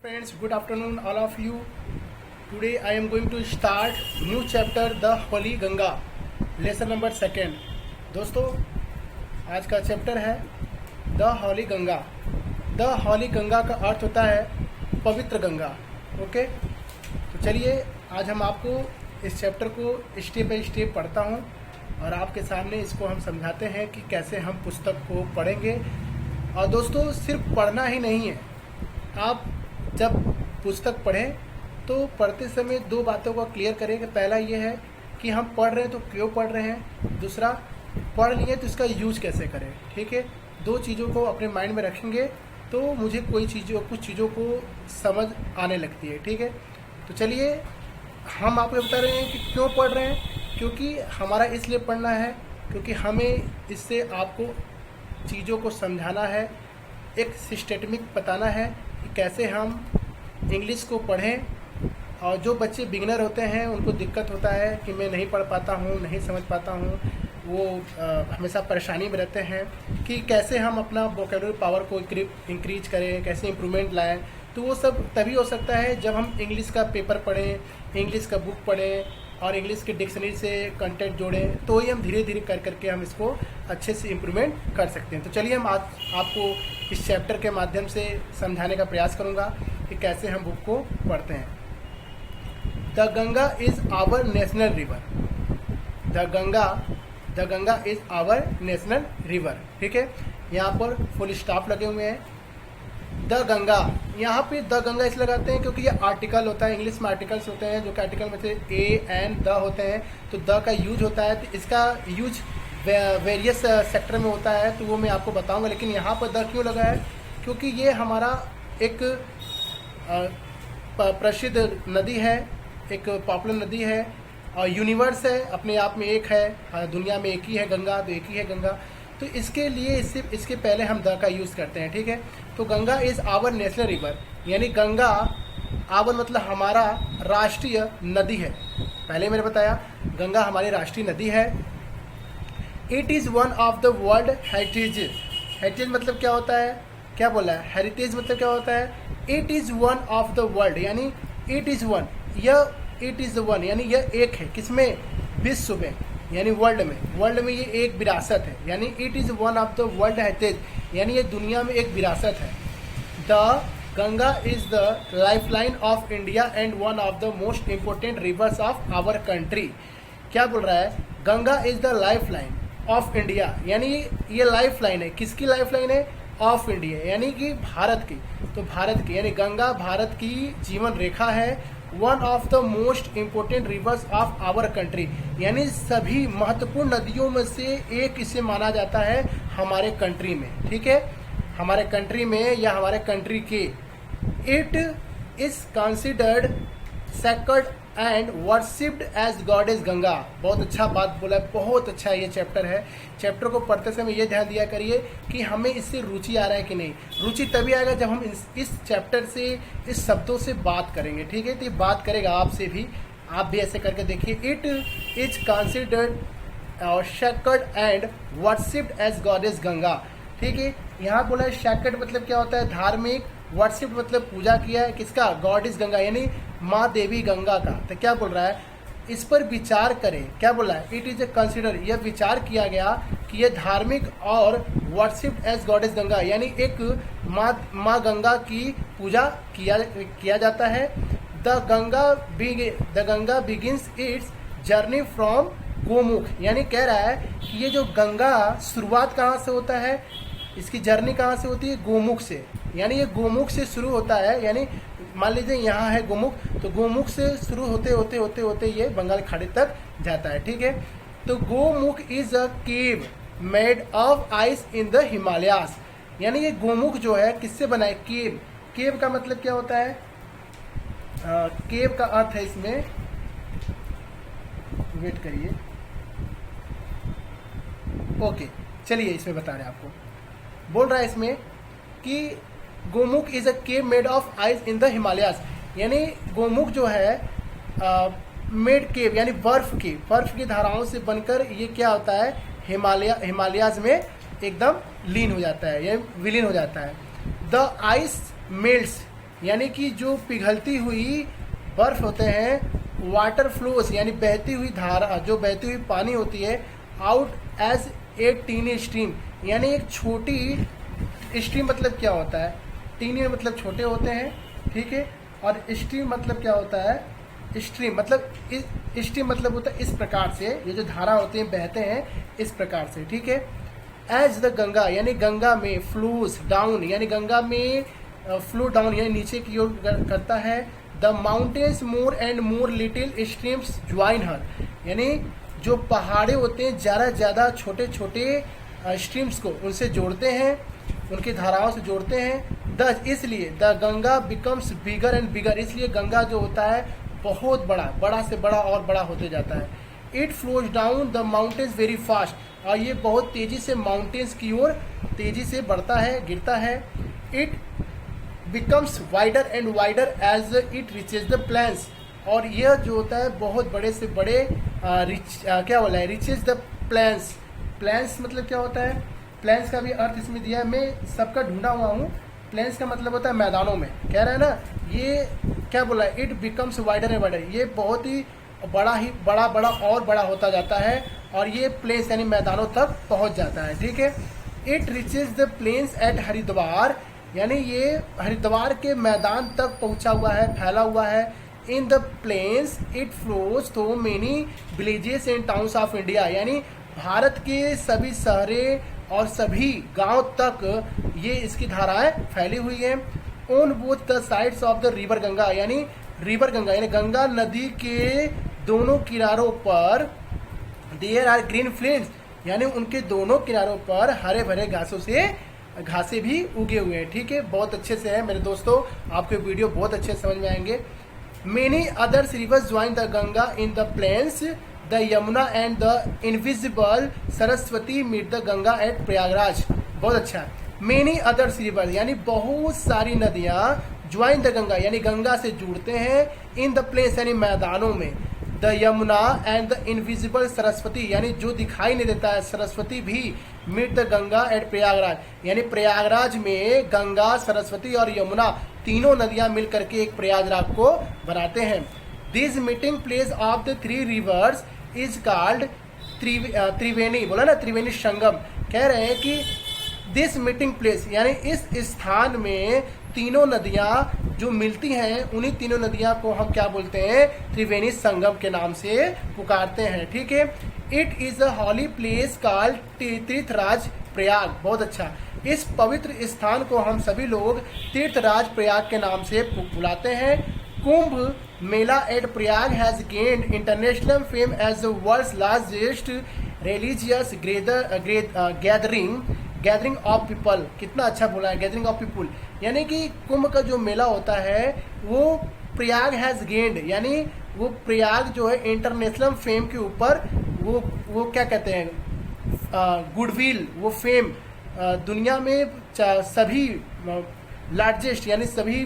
Friends, good afternoon all of you. Today I am going to start new chapter The Holy Ganga, lesson number 2. दोस्तों, आज का chapter है the Holly Ganga. The हॉली गंगा का अर्थ होता है पवित्र गंगा. ओके, तो चलिए आज हम आपको इस चैप्टर को स्टेप बाय स्टेप पढ़ता हूँ और आपके सामने इसको हम समझाते हैं कि कैसे हम पुस्तक को पढ़ेंगे. और दोस्तों, सिर्फ पढ़ना ही नहीं है. आप जब पुस्तक पढ़ें तो पढ़ते समय दो बातों को क्लियर करें कि पहला ये है कि हम पढ़ रहे हैं तो क्यों पढ़ रहे हैं, दूसरा पढ़ लिए तो इसका यूज कैसे करें. ठीक है, दो चीज़ों को अपने माइंड में रखेंगे तो मुझे कुछ चीज़ों को समझ आने लगती है. ठीक है, तो चलिए हम आपको बता रहे हैं कि क्यों पढ़ रहे हैं. क्योंकि हमारा इसलिए पढ़ना है क्योंकि हमें इससे आपको चीज़ों को समझाना है, एक सिस्टेमिक बताना है कि कैसे हम इंग्लिश को पढ़ें. और जो बच्चे बिगिनर होते हैं उनको दिक्कत होता है कि मैं नहीं पढ़ पाता हूँ, नहीं समझ पाता हूँ, वो हमेशा परेशानी में रहते हैं कि कैसे हम अपना वोकैबुलरी पावर को इंक्रीज करें, कैसे इम्प्रूवमेंट लाएं. तो वो सब तभी हो सकता है जब हम इंग्लिश का पेपर पढ़ें, इंग्लिश का बुक पढ़ें और इंग्लिश के डिक्शनरी से कंटेंट जोड़ें. तो ही हम धीरे धीरे करके हम इसको अच्छे से इम्प्रूवमेंट कर सकते हैं. तो चलिए हम आज आपको इस चैप्टर के माध्यम से समझाने का प्रयास करूँगा कि कैसे हम बुक को पढ़ते हैं. The Ganga is our national river. The Ganga is our national river. ठीक है, यहाँ पर फुल स्टॉप लगे हुए हैं. द गंगा, यहाँ पे द गंगा इसलिए लगाते हैं क्योंकि ये आर्टिकल होता है. इंग्लिश में आर्टिकल्स होते हैं जो कि आर्टिकल में से ए एन द होते हैं. तो द का यूज होता है, तो इसका यूज वेरियस सेक्टर में होता है, तो वो मैं आपको बताऊंगा. लेकिन यहाँ पर द क्यों लगा है, क्योंकि ये हमारा एक प्रसिद्ध नदी है, एक पॉपुलर नदी है और यूनिवर्स है, अपने आप में एक है. दुनिया में एक ही है गंगा, तो एक ही है गंगा. तो इसके लिए इसके पहले हम द का यूज़ करते हैं. ठीक है, तो Ganga is our national river, यानी गंगा आवर मतलब हमारा राष्ट्रीय नदी है. पहले मैंने बताया गंगा हमारी राष्ट्रीय नदी है. It is one of the world heritage. Heritage मतलब क्या होता है, क्या बोला है, हेरिटेज मतलब क्या होता है. It is one of the world, यानी इट इज़ वन, यह इट इज़ वन यानी यह एक है. किसमें, विश्व में, यानी वर्ल्ड में ये एक विरासत है. यानी it is one of the world heritage, यानी ये दुनिया में एक विरासत है. The Ganga is the life line of India and one of the most important rivers of our country. क्या बोल रहा है, Ganga is the life line of India, यानी ये लाइफ लाइन है. किसकी लाइफ लाइन है, ऑफ इंडिया, यानी कि भारत की. तो भारत की, यानी गंगा भारत की जीवन रेखा है. One of the most important rivers of our country, यानी सभी महत्वपूर्ण नदियों में से एक इसे माना जाता है हमारे कंट्री में. ठीक है, हमारे कंट्री में या हमारे कंट्री के. It is considered sacred and worshipped as goddess Ganga. बहुत अच्छा बात बोला, बहुत अच्छा ये चैप्टर है. चैप्टर को पढ़ते समय ये ध्यान दिया करिए कि हमें इससे रुचि आ रहा है कि नहीं. रुचि तभी आएगा जब हम इस चैप्टर से, इस शब्दों से बात करेंगे. ठीक है, तो ये बात करेगा आपसे भी, आप भी ऐसे करके देखिए. इट इज कंसिडर्ड और sacred and worshipped as goddess Ganga. ठीक है, यहाँ बोला है सेक्रेड मतलब क्या होता है, धार्मिक. वर्शिप मतलब पूजा किया है, किसका, गॉडेस गंगा, यानी माँ देवी गंगा का. तो क्या बोल रहा है, इस पर विचार करें. क्या बोला है, इट इज ए कंसिडर, यह विचार किया गया कि यह धार्मिक और वर्शिप एज गॉडेस गंगा, यानी एक माँ गंगा की पूजा किया जाता है. The Ganga begins it's journey from Gomukh, यानी कह रहा है कि ये जो गंगा शुरुआत कहाँ से होता है, इसकी जर्नी कहाँ से होती है, गोमुख से. यानी ये गोमुख से शुरू होता है, यानी मान लीजिए यहाँ है गोमुख, तो गोमुख से शुरू होते ये बंगाल खाड़ी तक जाता है. ठीक है, तो Gomukh is a cave made of ice in the Himalayas, यानी ये गोमुख जो है किससे बना है, केव. केव का मतलब क्या होता है, केव का अर्थ है इसमें, वेट करिए, ओके चलिए इसमें बता रहे हैं आपको. बोल रहा है इसमें कि Gomukh is a cave made of ice in the Himalayas, यानी गोमुख जो है मेड केव, यानी बर्फ की धाराओं से बनकर ये क्या होता है, हिमालयाज में एकदम लीन हो जाता है, ये विलीन हो जाता है. द आइस मेल्ट्स, यानी कि जो पिघलती हुई बर्फ होते हैं, वाटर फ्लोस यानी बहती हुई धारा, जो बहती हुई पानी होती है, out as a tiny stream, यानी एक छोटी स्ट्रीम मतलब क्या होता है, टीनी मतलब छोटे होते हैं, ठीक है, और स्ट्रीम मतलब क्या होता है, स्ट्रीम मतलब स्ट्रीम मतलब होता है इस प्रकार से, ये जो धारा होती है बहते हैं इस प्रकार से, ठीक है। एज द गंगा यानी गंगा में, फ्लोज डाउन यानी गंगा में फ्लो डाउन यानी नीचे की ओर करता है, the mountains more and more little streams join हर, यानी जो पहाड़े होते हैं ज़्यादा ज़्यादा छोटे छोटे स्ट्रीम्स को उनसे जोड़ते हैं, उनकी धाराओं से जोड़ते हैं। द इसलिए the Ganga becomes bigger and bigger, इसलिए गंगा जो होता है बहुत बड़ा, बड़ा से बड़ा और बड़ा होते जाता है। It flows down the mountains very fast, और ये बहुत तेज़ी से माउंटेन्स की ओर तेज़ी से बढ़ता है, गिरता है। It becomes wider and wider as it reaches the plains, और यह जो होता है बहुत बड़े से बड़े क्या बोला है, रिचेज द प्लेन्स। प्लेन्स मतलब क्या होता है, प्लेन्स का भी अर्थ इसमें दिया है, मैं सबका ढूंढा हुआ हूँ। प्लेन्स का मतलब होता है मैदानों में, कह रहा है ना, ये क्या बोला है, it becomes wider and wider, ये बहुत ही बड़ा बड़ा और बड़ा होता जाता है, और ये प्लेन्स यानी मैदानों तक पहुँच जाता है, ठीक है। It reaches the plains at Haridwar, यानी ये हरिद्वार के मैदान तक पहुंचा हुआ है, फैला हुआ है। In the plains it flows through many villages and towns of India, यानी भारत के सभी शहरे और सभी गांव तक ये इसकी धाराएं फैली हुई हैं। On both the sides of the river Ganga, यानी रिवर गंगा यानी गंगा नदी के दोनों किनारों पर देयर आर ग्रीन फील्ड्स, यानी उनके दोनों किनारों पर हरे भरे घासें भी उगे हुए हैं, ठीक है। बहुत अच्छे से है मेरे दोस्तों, आपके वीडियो बहुत अच्छे समझ में आएंगे। Many others rivers join the Ganga in the plains, the Yamuna and the invisible Saraswati meet the Ganga at Prayagraj. बहुत अच्छा है। मेनी अदर्स रिवर यानी बहुत सारी नदियाँ, ज्वाइन द गंगा यानी गंगा से जुड़ते हैं, इन द प्लेन्स यानी मैदानों में, the Yamuna and the invisible Saraswati यानी जो दिखाई नहीं देता है सरस्वती भी, meet the Ganga at Prayagraj यानी प्रयागराज में गंगा, सरस्वती और यमुना तीनों नदियां मिल करके एक प्रयागराज को बनाते हैं। This meeting place of the three rivers is called Triveni, बोला ना त्रिवेणी संगम, कह रहे हैं कि दिस मीटिंग प्लेस यानी इस स्थान में तीनों नदियां जो मिलती हैं, उन्हीं तीनों नदियां को हम क्या बोलते हैं, त्रिवेणी संगम के नाम से पुकारते हैं, ठीक है। It is a holy place called Tirthraj Prayag. बहुत अच्छा, इस पवित्र स्थान को हम सभी लोग तीर्थराज प्रयाग के नाम से बुलाते हैं। Kumbh Mela at Prayag has gained international fame as the world's largest religious gathering of people. कितना अच्छा बोला है, गैदरिंग ऑफ पीपल, यानी कि कुंभ का जो मेला होता है वो प्रयाग हैज गेन्ड, यानी वो प्रयाग जो है इंटरनेशनल फेम के ऊपर वो क्या कहते हैं, गुडविल, वो फेम दुनिया में सभी लार्जेस्ट यानी सभी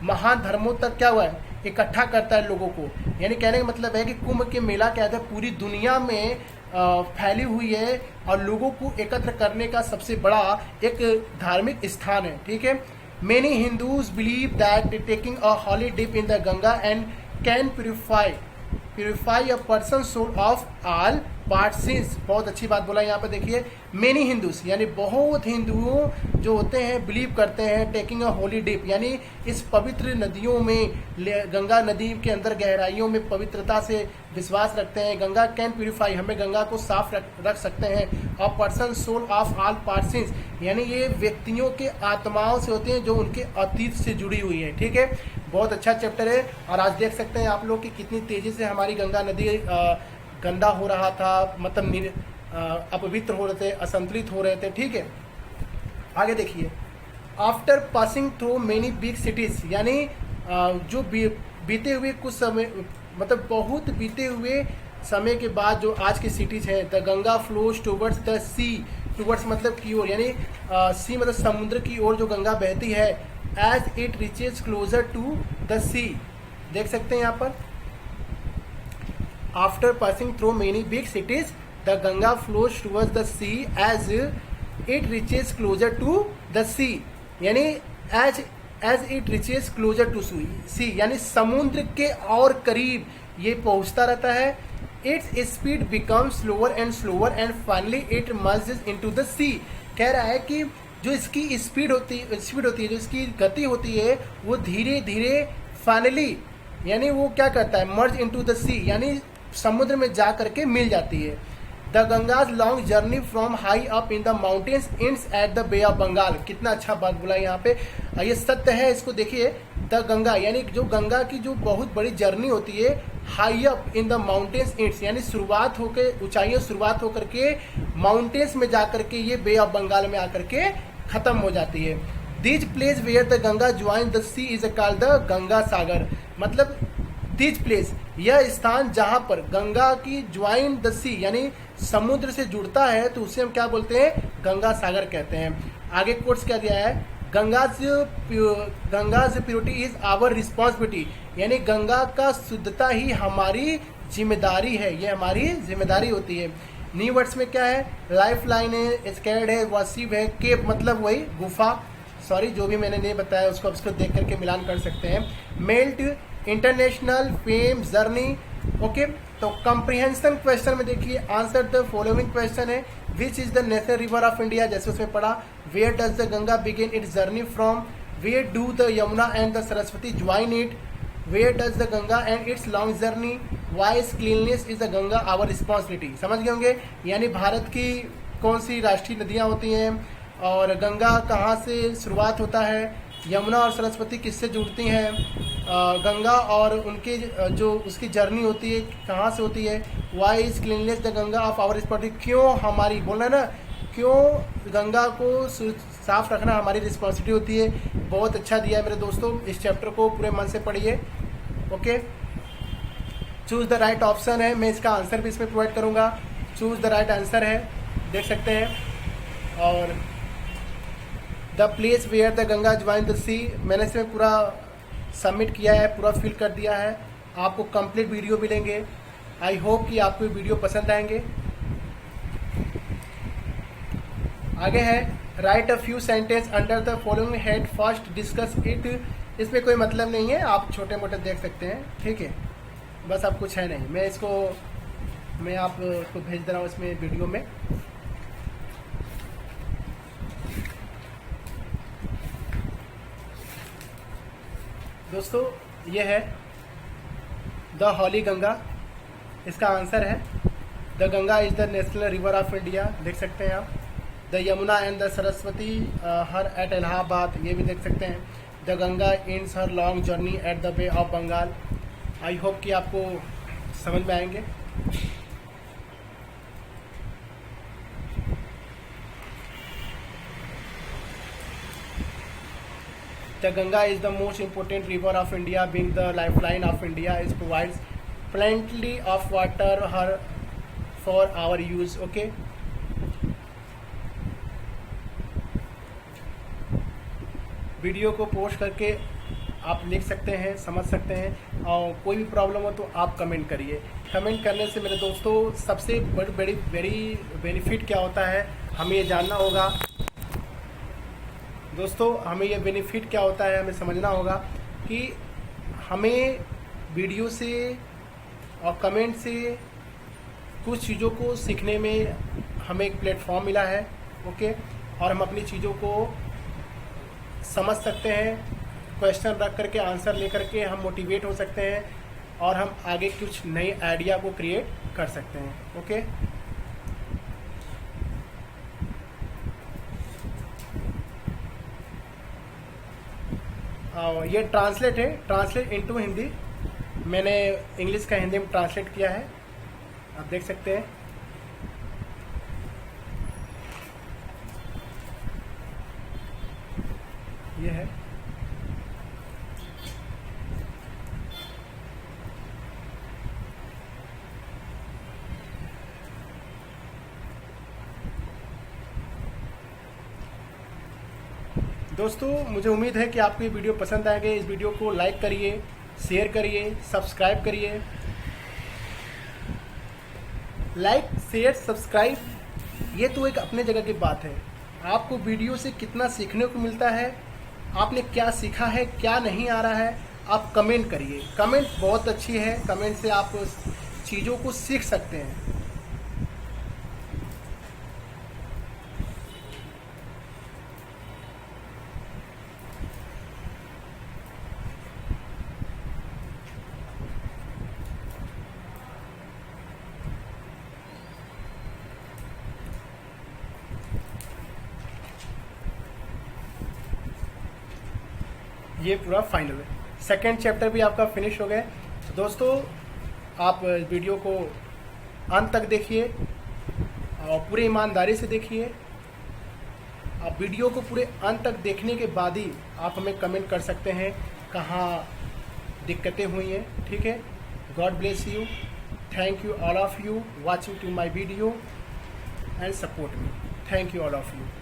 महान धर्मों तक क्या हुआ है, इकट्ठा करता है लोगों को। यानी कहने का मतलब है कि कुंभ के मेला क्या है, पूरी दुनिया में फैली हुई है और लोगों को एकत्र करने का सबसे बड़ा एक धार्मिक स्थान है, ठीक है। Many Hindus believe that taking a holy dip in the Ganga and can purify a person soul of all past sins. बहुत अच्छी बात बोला यहाँ पे, देखिए मेनी हिंदूज यानी बहुत हिंदुओं जो होते हैं बिलीव करते हैं टेकिंग अ होली डिप यानी इस पवित्र नदियों में, गंगा नदी के अंदर गहराइयों में पवित्रता से विश्वास रखते हैं। गंगा कैन प्यूरिफाई, हमें गंगा को साफ रख सकते हैं। और person soul of all past sins यानी ये व्यक्तियों के आत्माओं से होते हैं जो उनके अतीत से जुड़ी हुई है, ठीक है। बहुत अच्छा चैप्टर है। और आज देख सकते हैं आप लोग कि कितनी तेजी से हमारी गंगा नदी गंदा हो रहा था, मतलब अपवित्र हो रहे थे, असंतुलित हो रहे थे, ठीक है। आगे देखिए, after passing through many big cities यानी जो बीते हुए कुछ समय, मतलब बहुत बीते हुए समय के बाद जो आज की सिटीज हैं, the Ganga flows towards the sea, towards मतलब की ओर, यानी सी मतलब समुद्र की ओर जो गंगा बहती है, as it reaches closer to the sea. देख सकते हैं यहाँ पर, after passing through many big cities the Ganga flows towards the sea as it reaches closer to the sea यानी as it reaches closer to sea, यानी समुद्र के और करीब ये पहुंचता रहता है। Its speed becomes slower and finally it merges into the sea. कह रहा है कि जो इसकी स्पीड होती है, जो इसकी गति होती है, वो धीरे धीरे फाइनली यानी वो क्या करता है, मर्ज इनटू द सी, यानी समुद्र में जा करके मिल जाती है। The Ganga's long journey from high up in the mountains ends at the bay of Bengal. कितना अच्छा बात बोला यहाँ पे, ये सत्य है, इसको देखिए। द गंगा यानी जो गंगा की जो बहुत बड़ी जर्नी होती है, high up in the mountains ends, यानी शुरुआत होकर ऊंचाइयों शुरुआत होकर के माउंटेन्स में जाकर के ये बे ऑफ बंगाल में आकर के खत्म हो जाती है। This place where the Ganga join the sea is called the Ganga Sagar. मतलब दिस प्लेस, यह स्थान जहां पर गंगा की ज्वाइन द सी यानी समुद्र से जुड़ता है, तो उसे हम क्या बोलते हैं, गंगा सागर कहते हैं। आगे कोट्स क्या दिया है, गंगाज प्योरिटी इज आवर रिस्पॉन्सिबिलिटी, यानी गंगा का शुद्धता ही हमारी जिम्मेदारी है, ये हमारी जिम्मेदारी होती है। न्यू वर्ड्स में क्या है, लाइफ लाइन है, स्कैड है, वासिब है, केप मतलब वही गुफा, सॉरी जो भी मैंने नहीं बताया उसको आप इसको देख करके मिलान कर सकते हैं। Melt, international, fame, journey. Okay, तो कंप्रीहेंशन क्वेश्चन में देखिए, आंसर द फॉलोइंग क्वेश्चन है, which is the national river of India, जैसे उसमें पढ़ा, where does the Ganga begin its journey from, where do the Yamuna and the Saraswati join it, where does the Ganga end its long journey, why is cleanliness is the Ganga our responsibility. समझ गए होंगे, यानी भारत की कौन सी राष्ट्रीय नदियाँ होती हैं और गंगा कहाँ से शुरुआत होता है, यमुना और सरस्वती किससे जुड़ती हैं, गंगा और उनके जो उसकी जर्नी होती है कहाँ से होती है, why is cleanliness the Ganga of our responsibility, क्यों हमारी बोलना ना, क्यों गंगा को साफ रखना हमारी रिस्पॉन्सिबिलिटी होती है। बहुत अच्छा दिया है मेरे दोस्तों, इस चैप्टर को पूरे मन से पढ़िए। Okay, choose the right option है, मैं इसका आंसर भी इसमें प्रोवाइड करूँगा। चूज द राइट आंसर है, देख सकते हैं। और the place where the Ganga join the sea, मैंने इसमें पूरा सबमिट किया है, पूरा फिल कर दिया है, आपको कंप्लीट वीडियो मिलेंगे। आई होप कि आपको वीडियो पसंद आएंगे। आगे है, right a few sentence under the following head, first discuss it. इसमें कोई मतलब नहीं है, आप छोटे मोटे देख सकते हैं, ठीक है, बस अब कुछ है नहीं। मैं आपको भेज दे रहा हूँ इसमें वीडियो में। दोस्तों ये है द हॉली गंगा, इसका आंसर है the Ganga is the national river of India, देख सकते हैं आप। The Yamuna and the Saraswati her at Allahabad, ये भी देख सकते हैं। The Ganga ends her long journey at the bay of Bengal. I hope कि आपको समझ में आएंगे। The Ganga is the most important river of India, being the lifeline of India. It provides plenty of water for our use. Okay. Video को post करके आप लिख सकते हैं, समझ सकते हैं, और कोई भी प्रॉब्लम हो तो आप कमेंट करिए। कमेंट करने से मेरे दोस्तों सबसे बड़ी बेनिफिट क्या होता है, हमें ये जानना होगा। दोस्तों हमें ये बेनिफिट क्या होता है हमें समझना होगा कि हमें वीडियो से और कमेंट से कुछ चीज़ों को सीखने में हमें एक प्लेटफॉर्म मिला है। ओके, और हम अपनी चीज़ों को समझ सकते हैं, क्वेश्चन रख करके आंसर ले करके हम मोटिवेट हो सकते हैं और हम आगे कुछ नए आइडिया को क्रिएट कर सकते हैं। ओके, ये ट्रांसलेट है, ट्रांसलेट इनटू हिंदी, मैंने इंग्लिश का हिंदी में ट्रांसलेट किया है, आप देख सकते हैं। ये है, दोस्तों मुझे उम्मीद है कि आपको ये वीडियो पसंद आएंगे। इस वीडियो को लाइक करिए, शेयर करिए, सब्सक्राइब करिए। लाइक, शेयर, सब्सक्राइब ये तो एक अपने जगह की बात है। आपको वीडियो से कितना सीखने को मिलता है आपने क्या सीखा है, क्या नहीं आ रहा है, आप कमेंट करिए। कमेंट बहुत अच्छी है, कमेंट से आप चीज़ों को सीख सकते हैं। ये पूरा फाइनल है। सेकेंड चैप्टर भी आपका फिनिश हो गया। तो दोस्तों, आप वीडियो को अंत तक देखिए और पूरी ईमानदारी से देखिए। आप वीडियो को पूरे अंत तक देखने के बाद ही आप हमें कमेंट कर सकते हैं कहाँ दिक्कतें हुई हैं, ठीक है। God bless you, thank you all of you watching to my video and support me. Thank you all of you.